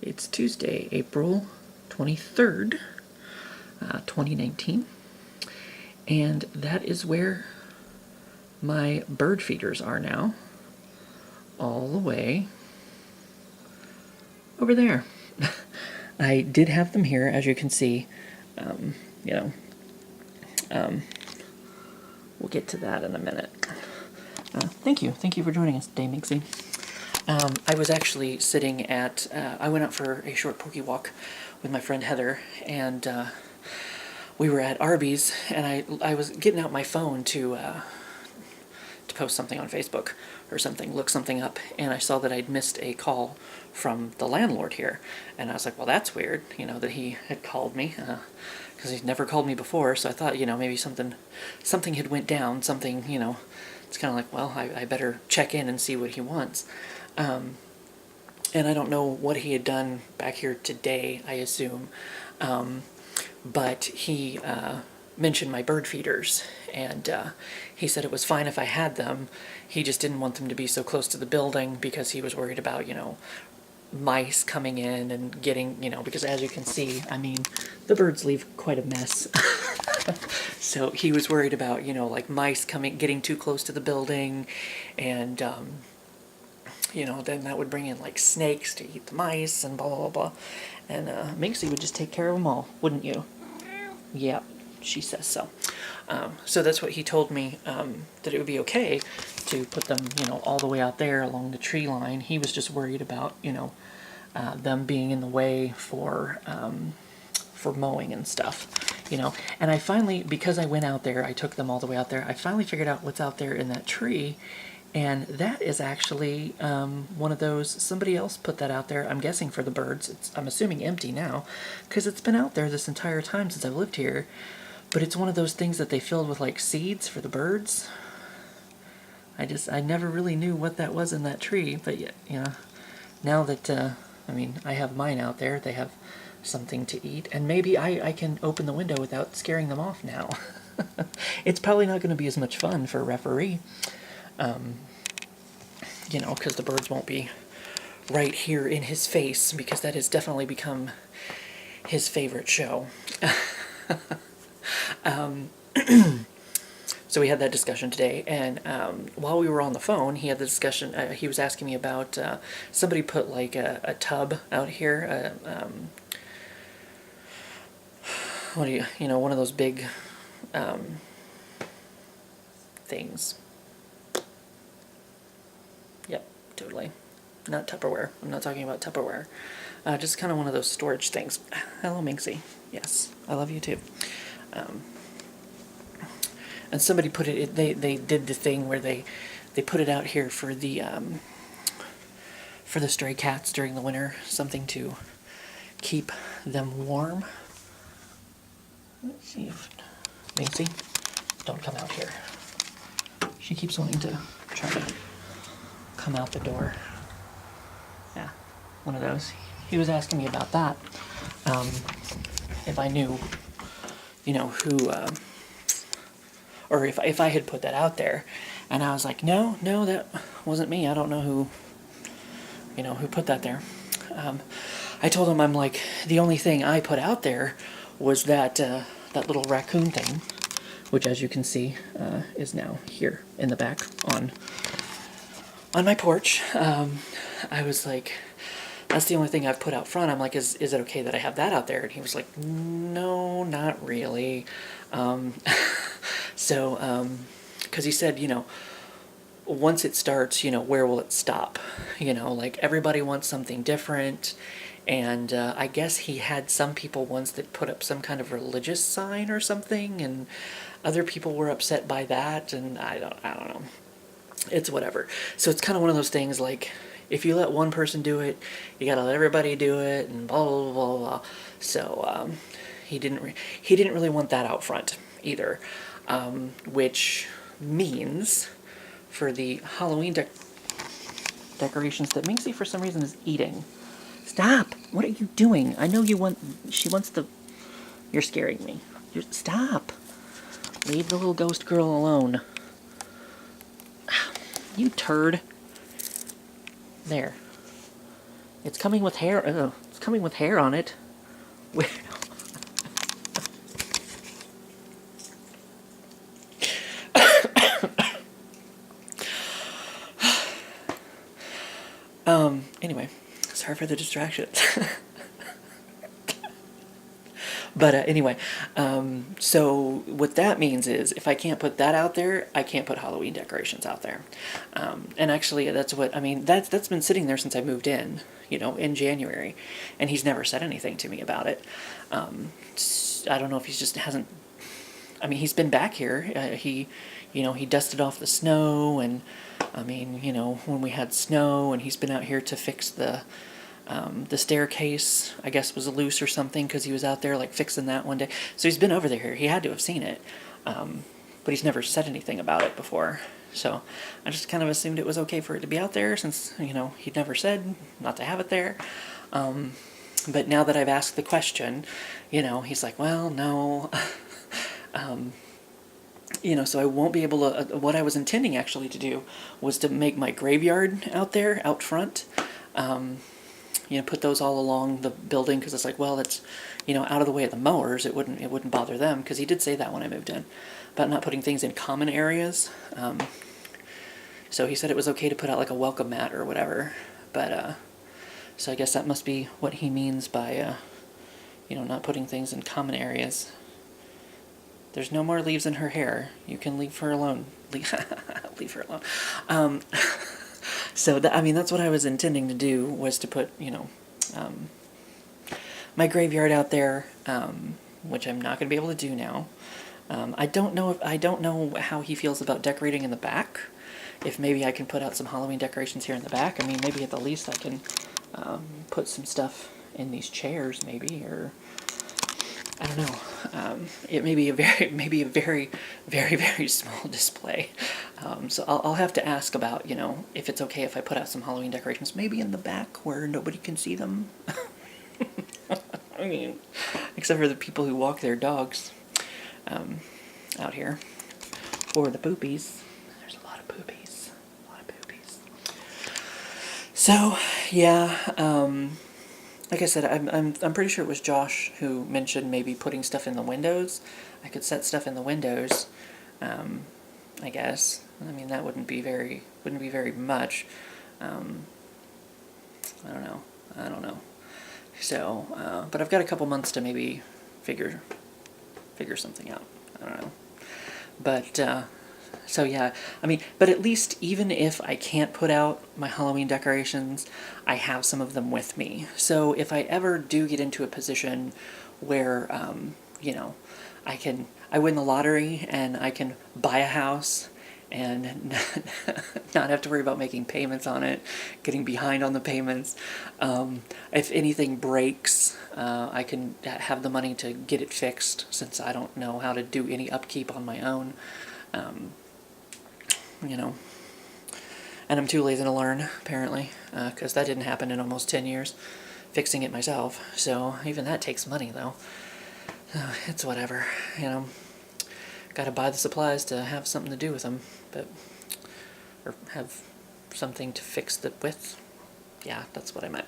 It's Tuesday, April 23rd, 2019, and that is where my bird feeders are now, all the way over there. I did have them here, as you can see. We'll get to that in a minute. Thank you for joining us today, Mixie. I was actually sitting at, I went out for a short pokey walk with my friend Heather, and we were at Arby's, and I was getting out my phone to post something on Facebook or something, look something up, and I saw that I'd missed a call from the landlord here, and I was like, well, that's weird, that he had called me, because he's never called me before, so I thought, maybe something had went down, something, it's kind of like, well, I better check in and see what he wants. And I don't know what he had done back here today, I assume, but he mentioned my bird feeders, and he said it was fine if I had them. He just didn't want them to be so close to the building because he was worried about, mice coming in and getting, because as you can see, the birds leave quite a mess. So he was worried about, like mice getting too close to the building, and then that would bring in like snakes to eat the mice and blah, blah, blah. And Minxie would just take care of them all, wouldn't you? Yeah, she says so. So that's what he told me, that it would be okay to put them, all the way out there along the tree line. He was just worried about, them being in the way for mowing and stuff, And I finally, because I went out there, I took them all the way out there, I finally figured out what's out there in that tree. And that is actually one of those, somebody else put that out there, I'm guessing for the birds. I'm assuming empty now, because it's been out there this entire time since I've lived here. But it's one of those things that they filled with like seeds for the birds. I never really knew what that was in that tree, but now that, I have mine out there, they have something to eat, and maybe I can open the window without scaring them off now. It's probably not going to be as much fun for a referee. Because the birds won't be right here in his face, because that has definitely become his favorite show. So we had that discussion today, and while we were on the phone, he had the discussion, he was asking me about, somebody put like a tub out here, one of those big things. Yep, totally. Not Tupperware. I'm not talking about Tupperware. Just kind of one of those storage things. Hello, Minxie. Yes, I love you too. And somebody put it, they did the thing where they put it out here for the stray cats during the winter, something to keep them warm. Let's see if, Minxie, don't come out here. She keeps wanting to try to come out the door. Yeah, one of those. He was asking me about that. If I knew, who, or if I had put that out there. And I was like, no, that wasn't me. I don't know who put that there. I told him, I'm like, the only thing I put out there was that little raccoon thing, which, as you can see, is now here in the back on my porch. I was like, that's the only thing I've put out front. I'm like, is it okay that I have that out there? And he was like, no, not really. So, because he said, once it starts, where will it stop? Like everybody wants something different. And I guess he had some people once that put up some kind of religious sign or something, and other people were upset by that, and I don't know. It's whatever. So it's kind of one of those things like, if you let one person do it, you gotta let everybody do it, and blah blah blah blah. So he didn't really want that out front either, which means for the Halloween decorations that Minxie for some reason is eating. Stop! What are you doing? I know you want... She wants the... You're scaring me. Stop! Leave the little ghost girl alone. You turd. There. It's coming with hair. Oh, it's coming with hair on it. Anyway, sorry for the distraction. But anyway, so what that means is if I can't put that out there, I can't put Halloween decorations out there. And actually, that's what, I mean, that's been sitting there since I moved in, you know, in January, and he's never said anything to me about it. I don't know if he just hasn't, I mean, he's been back here. He dusted off the snow, and I mean, you know, when we had snow, and he's been out here to fix the staircase, I guess, was loose or something, because he was out there, like, fixing that one day. So he's been over there. He had to have seen it. But he's never said anything about it before. So I just kind of assumed it was okay for it to be out there, since, you know, he'd never said not to have it there. But now that I've asked the question, you know, he's like, well, no. You know, so I won't be able to, what I was intending actually to do was to make my graveyard out there, out front. You know, put those all along the building, because it's like, well, it's, you know, out of the way of the mowers. It wouldn't bother them, because he did say that when I moved in, about not putting things in common areas. So he said it was okay to put out like a welcome mat or whatever. But so I guess that must be what he means by, you know, not putting things in common areas. There's no more leaves in her hair. You can leave her alone. Leave her alone. So, I mean, that's what I was intending to do, was to put, you know, my graveyard out there, which I'm not going to be able to do now. I don't know how he feels about decorating in the back. If maybe I can put out some Halloween decorations here in the back. I mean, maybe at the least I can put some stuff in these chairs, maybe, or I don't know. It may be a very, very, very small display. So I'll have to ask about, you know, if it's okay if I put out some Halloween decorations, maybe in the back where nobody can see them. I mean, except for the people who walk their dogs out here, or the poopies. There's a lot of poopies. So yeah. Like I said, I'm pretty sure it was Josh who mentioned maybe putting stuff in the windows. I could set stuff in the windows, I guess. I mean, that wouldn't be very much. I don't know. So, but I've got a couple months to maybe figure something out. I don't know. But so yeah, I mean, but at least even if I can't put out my Halloween decorations, I have some of them with me. So if I ever do get into a position where, you know, I win the lottery and I can buy a house and not have to worry about making payments on it, getting behind on the payments. If anything breaks, I can have the money to get it fixed, since I don't know how to do any upkeep on my own. You know, and I'm too lazy to learn, apparently, because that didn't happen in almost 10 years, fixing it myself. So even that takes money, though. It's whatever, you know. Got to buy the supplies to have something to do with them, or have something to fix it with. Yeah, that's what I meant.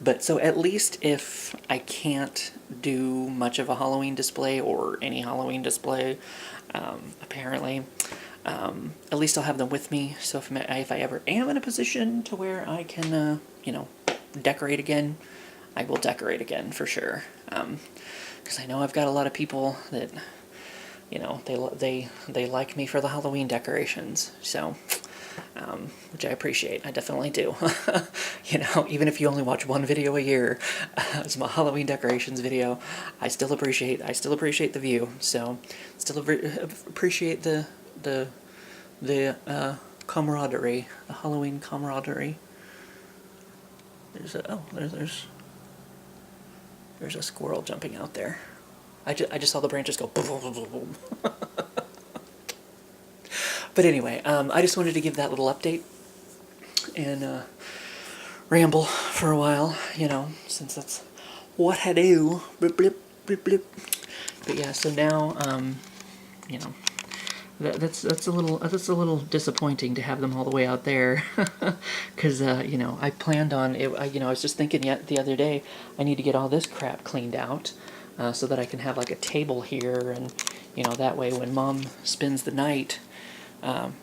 But so at least if I can't do much of a Halloween display, or any Halloween display, apparently, at least I'll have them with me. So if I ever am in a position to where I can, you know, decorate again, I will decorate again for sure. Because I know I've got a lot of people that, you know, they like me for the Halloween decorations. So. Which I appreciate. I definitely do. You know, even if you only watch one video a year, it's my Halloween decorations video, I still appreciate the view. So, still appreciate the camaraderie, the Halloween camaraderie. There's a squirrel jumping out there. I just saw the branches go boom, boom, boom, boom. But anyway, I just wanted to give that little update and ramble for a while, you know, since that's what I do. Blip, blip, blip, blip. But yeah, so now, you know, That's a little disappointing to have them all the way out there, because you know, I planned on it. You know, I was just thinking yet the other day, I need to get all this crap cleaned out, so that I can have like a table here, and you know, that way when Mom spends the night,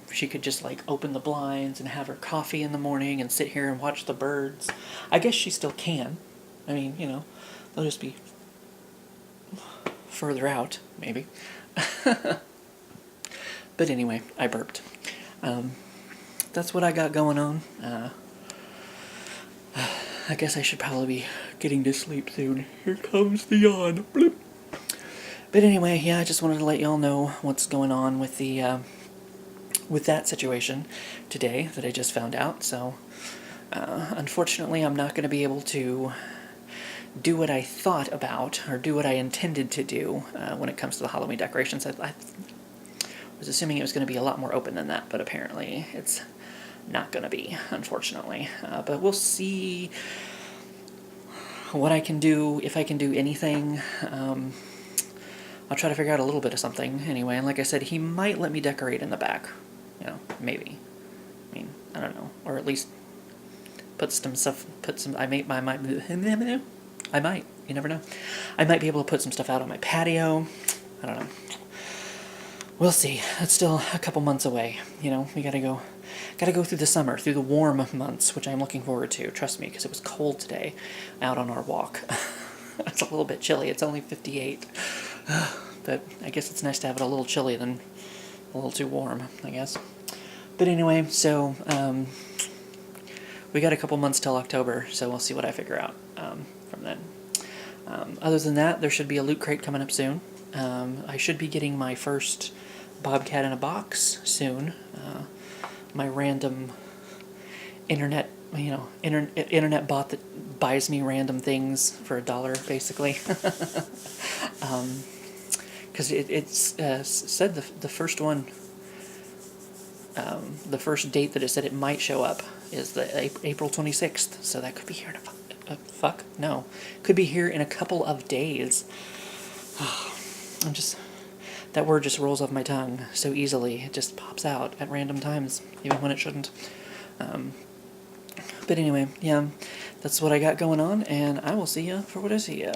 she could just like open the blinds and have her coffee in the morning and sit here and watch the birds. I guess she still can. I mean, you know, they'll just be further out, maybe. But anyway, I burped. That's what I got going on. I guess I should probably be getting to sleep soon. Here comes the yawn. Bloop. But anyway, yeah, I just wanted to let y'all know what's going on with the with that situation today that I just found out. So, unfortunately, I'm not going to be able to do what I thought about or do what I intended to do when it comes to the Halloween decorations. I was assuming it was going to be a lot more open than that, but apparently it's not going to be, unfortunately. But we'll see what I can do, if I can do anything. I'll try to figure out a little bit of something anyway. And like I said, he might let me decorate in the back. You know, maybe. I mean, I don't know. Or at least put some stuff, I might, you never know. I might be able to put some stuff out on my patio. I don't know. We'll see. That's still a couple months away. You know, we gotta go through the summer, through the warm months, which I'm looking forward to. Trust me, because it was cold today out on our walk. It's a little bit chilly. It's only 58. But I guess it's nice to have it a little chilly than a little too warm, I guess. But anyway, so we got a couple months till October, so we'll see what I figure out from then. Other than that, there should be a loot crate coming up soon. I should be getting my first Bobcat in a box soon. My random internet, you know, internet bot that buys me random things for $1, basically. Because it's said the first one, the first date that it said it might show up is the April 26th, so that could be here in could be here in a couple of days. That word just rolls off my tongue so easily. It just pops out at random times, even when it shouldn't. But anyway, yeah, that's what I got going on, and I will see ya for what I see ya.